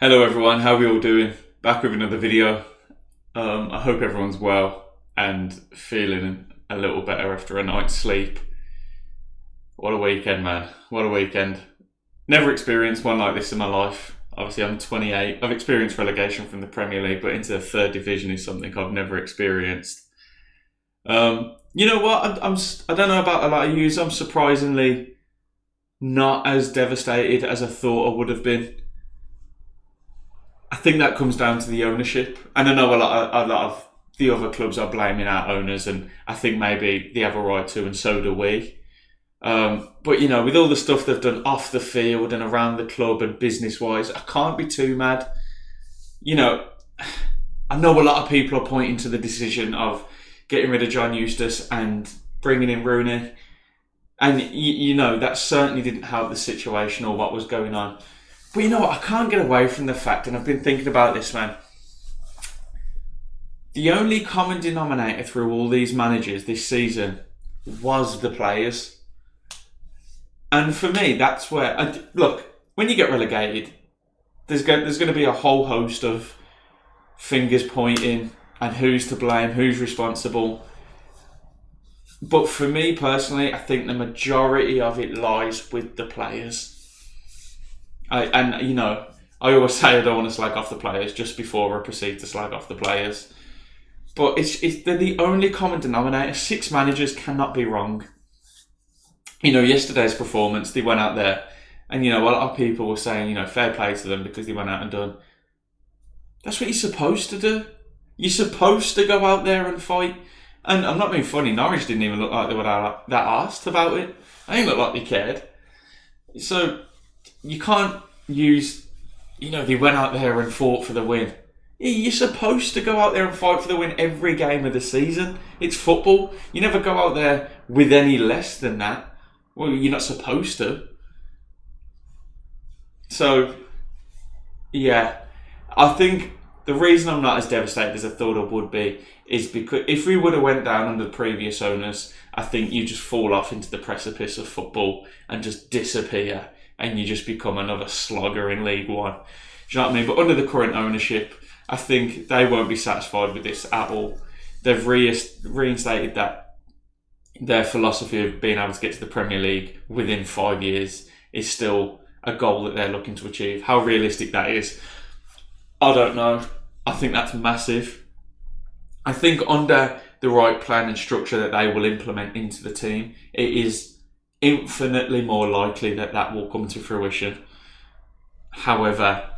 Hello everyone, how are we all doing? Back with another video. I hope everyone's well and feeling a little better after a night's sleep. What a weekend, man. What a weekend. Never experienced one like this in my life. Obviously I'm 28. I've experienced relegation from the Premier League, but into the third division is something I've never experienced. You know what? I don't know about a lot of yous. I'm surprisingly not as devastated as I thought I would have been. I think that comes down to the ownership. And I know a lot of the other clubs are blaming our owners, and I think maybe they have a right to, and so do we. But, you know, with all the stuff they've done off the field and around the club and business-wise, I can't be too mad. You know, I know a lot of people are pointing to the decision of getting rid of John Eustace and bringing in Rooney. And, you know, that certainly didn't help the situation or what was going on. But you know what, I can't get away from the fact, and I've been thinking about this, man. The only common denominator through all these managers this season was the players. And for me, that's where... Look, when you get relegated, there's going to be a whole host of fingers pointing and who's to blame, who's responsible. But for me personally, I think the majority of it lies with the players. I always say I don't want to slag off the players just before I proceed to slag off the players. But they're the only common denominator. 6 managers cannot be wrong. You know, yesterday's performance, they went out there and, you know, a lot of people were saying, you know, fair play to them because they went out and done. That's what you're supposed to do. You're supposed to go out there and fight. And I'm not being funny, Norwich didn't even look like they were that arsed about it. They didn't look like they cared. So... you can't use, you know, they went out there and fought for the win. You're supposed to go out there and fight for the win every game of the season. It's football. You never go out there with any less than that. Well, you're not supposed to. So, yeah. I think the reason I'm not as devastated as I thought I would be is because if we would have went down under the previous owners, I think you just fall off into the precipice of football and just disappear. And you just become another slogger in League One. Do you know what I mean? But under the current ownership, I think they won't be satisfied with this at all. They've reinstated that their philosophy of being able to get to the Premier League within 5 years is still a goal that they're looking to achieve. How realistic that is, I don't know. I think that's massive. I think under the right plan and structure that they will implement into the team, it is infinitely more likely that will come to fruition. However,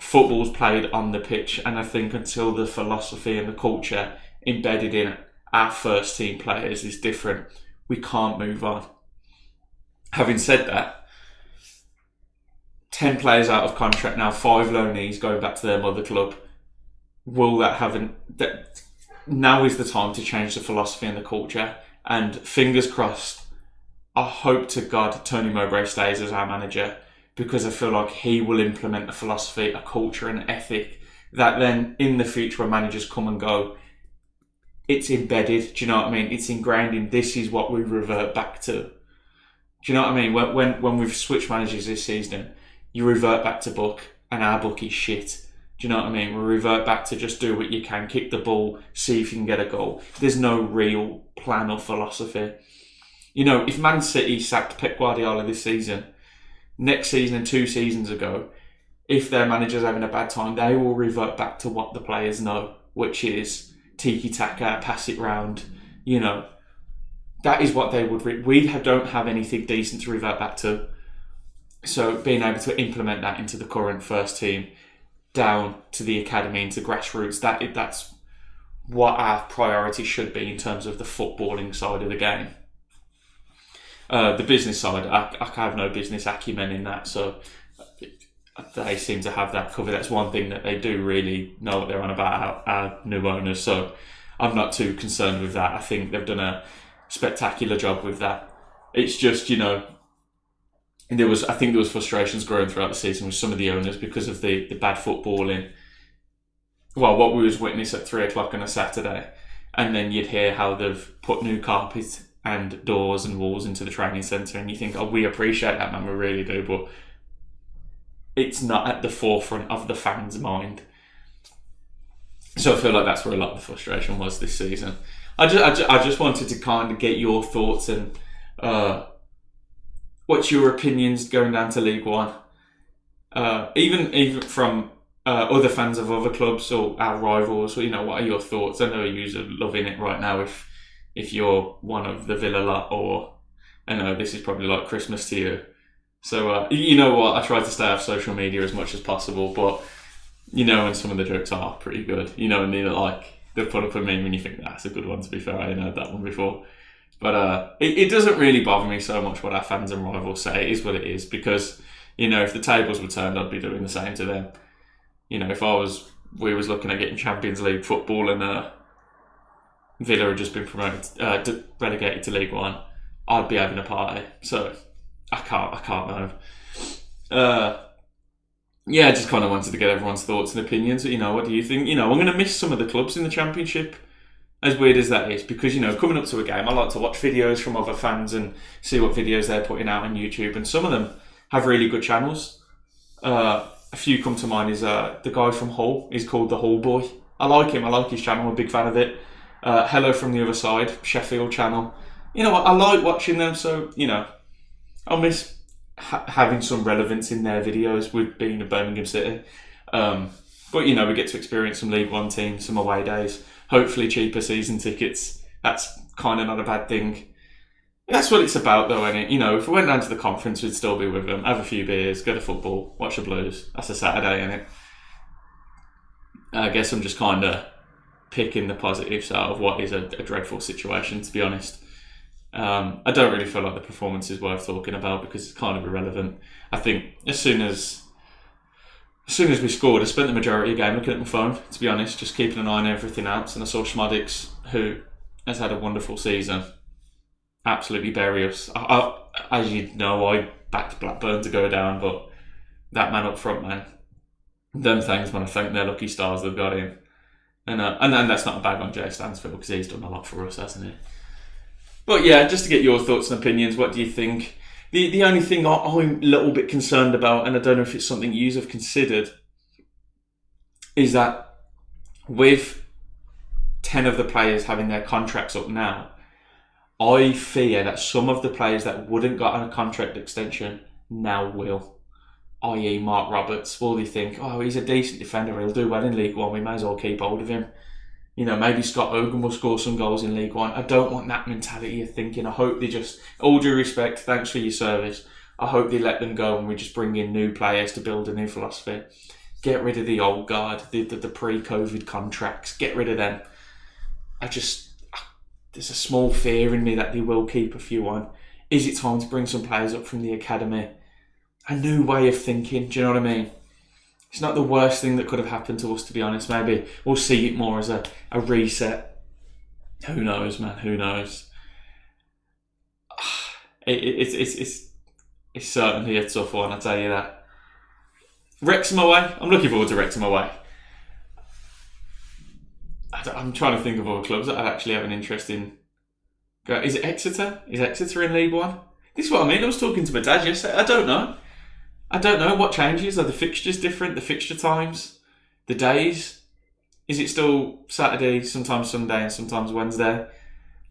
football's played on the pitch, and I think until the philosophy and the culture embedded in our first team players is different, we can't move on. Having said that, 10 players out of contract now, 5 loanees going back to their mother club. Will that now is the time to change the philosophy and the culture, and fingers crossed, I hope to God Tony Mowbray stays as our manager, because I feel like he will implement a philosophy, a culture, an ethic that then in the future when managers come and go, it's embedded. Do you know what I mean? It's ingrained in this is what we revert back to. Do you know what I mean? When we've switched managers this season, you revert back to book, and our book is shit. Do you know what I mean? We revert back to just do what you can, kick the ball, see if you can get a goal. There's no real plan or philosophy. You know, if Man City sacked Pep Guardiola this season, next season and 2 seasons ago, if their manager's having a bad time, they will revert back to what the players know, which is tiki-taka, pass it round. You know, that is what they would... we don't have anything decent to revert back to. So being able to implement that into the current first team, down to the academy, into grassroots, that's what our priority should be in terms of the footballing side of the game. The business side, I have no business acumen in that, so they seem to have that covered. That's one thing that they do really know what they're on about, our new owners, so I'm not too concerned with that. I think they've done a spectacular job with that. It's just, you know, I think there was frustrations growing throughout the season with some of the owners because of the bad footballing. Well, what we was witness at 3 o'clock on a Saturday, and then you'd hear how they've put new carpet and doors and walls into the training centre, and you think, oh, we appreciate that, man, we really do, but it's not at the forefront of the fans' mind. So I feel like that's where a lot of the frustration was this season. I just wanted to kind of get your thoughts and what's your opinions going down to League One, even from other fans of other clubs or our rivals. You know, what are your thoughts? I know you're loving it right now if you're one of the Villa lot, or I know this is probably like Christmas to you. So you know what? I try to stay off social media as much as possible, but you know, and some of the jokes are pretty good. You know, and they put up a meme and you think that's a good one. To be fair, I hadn't heard that one before. But it doesn't really bother me so much what our fans and rivals say. It is what it is, because, you know, if the tables were turned, I'd be doing the same to them. You know, if we was looking at getting Champions League football and Villa had just been promoted, relegated to League One, I'd be having a party. So I can't know. Yeah, I just kind of wanted to get everyone's thoughts and opinions. You know, what do you think? You know, I'm going to miss some of the clubs in the Championship, as weird as that is, because, you know, coming up to a game, I like to watch videos from other fans and see what videos they're putting out on YouTube, and some of them have really good channels. A few come to mind is the guy from Hull. He's called the Hull Boy. I like him. I like his channel. I'm a big fan of it. Hello from the Other Side, Sheffield channel. You know what? I like watching them, so, you know, I'll miss having some relevance in their videos with being a Birmingham City. But, you know, we get to experience some League One teams, some away days, hopefully cheaper season tickets. That's kind of not a bad thing. That's what it's about, though, isn't it? You know, if we went down to the conference, we'd still be with them, have a few beers, go to football, watch the Blues. That's a Saturday, isn't it? I guess I'm just kind of picking the positives out of what is a dreadful situation, to be honest. I don't really feel like the performance is worth talking about because it's kind of irrelevant. I think as soon as we scored, I spent the majority of the game looking at my phone, to be honest, just keeping an eye on everything else. And I saw Schmodix, who has had a wonderful season, absolutely bury us. As you know, I backed Blackburn to go down, but that man up front, man, them things, man, I thank their lucky stars they've got in. And that's not a bag on Jay Stansfield, because he's done a lot for us, hasn't he? But yeah, just to get your thoughts and opinions, what do you think? The only thing I'm a little bit concerned about, and I don't know if it's something you have considered, is that with 10 of the players having their contracts up now, I fear that some of the players that wouldn't got on a contract extension now will. I.e. Mark Roberts. Will they think, oh, he's a decent defender, he'll do well in League One, we may as well keep hold of him. You know, maybe Scott Hogan will score some goals in League One. I don't want that mentality of thinking. I hope they just, all due respect, thanks for your service, I hope they let them go and we just bring in new players to build a new philosophy. Get rid of the old guard, the pre-COVID contracts, get rid of them. There's a small fear in me that they will keep a few on. Is it time to bring some players up from the academy? A new way of thinking, do you know what I mean? It's not the worst thing that could have happened to us, to be honest. Maybe we'll see it more as a reset. Who knows, man? Who knows? It's certainly a tough one, I'll tell you that. Wrexham away. I'm looking forward to Wrexham away. I'm trying to think of other clubs that I'd actually have an interest in. Is it Exeter? Is Exeter in League One? This is what I mean. I was talking to my dad yesterday. I don't know what changes. Are the fixtures different? The fixture times? The days? Is it still Saturday, sometimes Sunday, and sometimes Wednesday?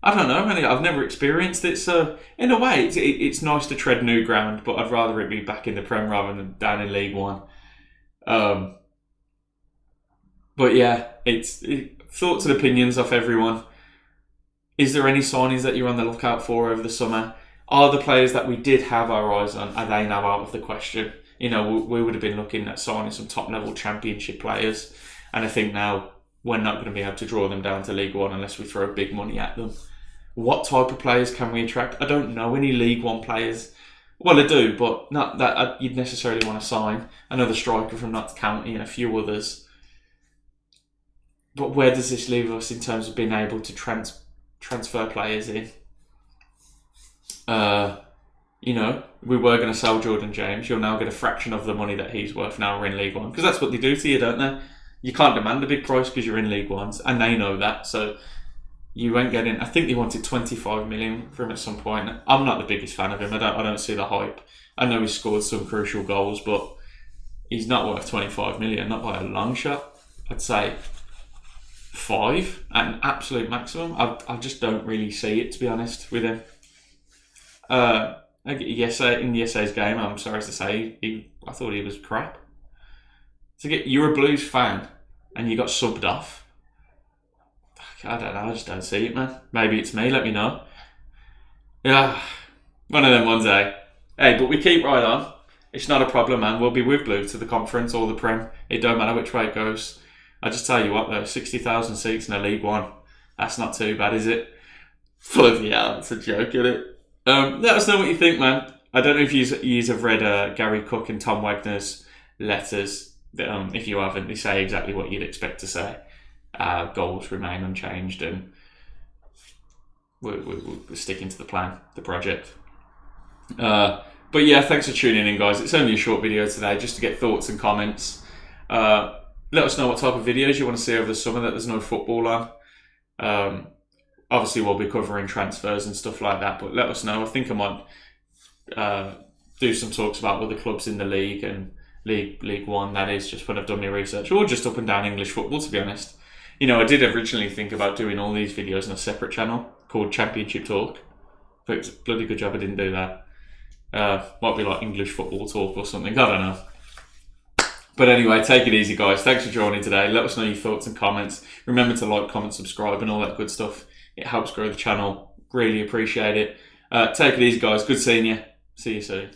I don't know, man. I've never experienced it, so in a way, it's nice to tread new ground, but I'd rather it be back in the Prem rather than down in League One. But yeah, thoughts and opinions off everyone. Is there any signings that you're on the lookout for over the summer? Are the players that we did have our eyes on, are they now out of the question? You know, we would have been looking at signing some top-level Championship players, and I think now we're not going to be able to draw them down to League One unless we throw big money at them. What type of players can we attract? I don't know any League One players. Well, I do, but not that you'd necessarily want to sign. Another striker from Notts County and a few others. But where does this leave us in terms of being able to transfer players in? You know, we were going to sell Jordan James. You'll now get a fraction of the money that he's worth now we're in League One. Because that's what they do to you, don't they? You can't demand a big price because you're in League Ones, and they know that. So you won't get in. I think they wanted 25 million from him at some point. I'm not the biggest fan of him. I don't see the hype. I know he scored some crucial goals, but he's not worth 25 million, not by a long shot. I'd say 5 at an absolute maximum. I just don't really see it, to be honest, with him. In yesterday's game, I'm sorry to say, I thought he was crap. You're a Blues fan and you got subbed off. I don't know, I just don't see it, man. Maybe it's me, let me know. Yeah, one of them ones, eh? Hey, but we keep right on. It's not a problem, man. We'll be with Blue to the conference or the Prem. It don't matter which way it goes. I just tell you what, though, 60,000 seats in a League One. That's not too bad, is it? Bloody hell, it's a joke, isn't it? Let us know what you think, man. I don't know if you have read Gary Cook and Tom Wagner's letters. If you haven't, they say exactly what you'd expect to say. Goals remain unchanged, and we're sticking to the plan, the project. But yeah, thanks for tuning in, guys. It's only a short video today, just to get thoughts and comments. Let us know what type of videos you want to see over the summer that there's no football on. Obviously, we'll be covering transfers and stuff like that, but let us know. I think I might do some talks about other clubs in the league and League One, that is, just when I've done my research, or just up and down English football, to be honest. You know, I did originally think about doing all these videos on a separate channel called Championship Talk, but it's a bloody good job I didn't do that. Might be like English Football Talk or something, I don't know. But anyway, take it easy, guys. Thanks for joining today. Let us know your thoughts and comments. Remember to like, comment, subscribe and all that good stuff. It helps grow the channel. Really appreciate it. Take it easy, guys. Good seeing you. See you soon.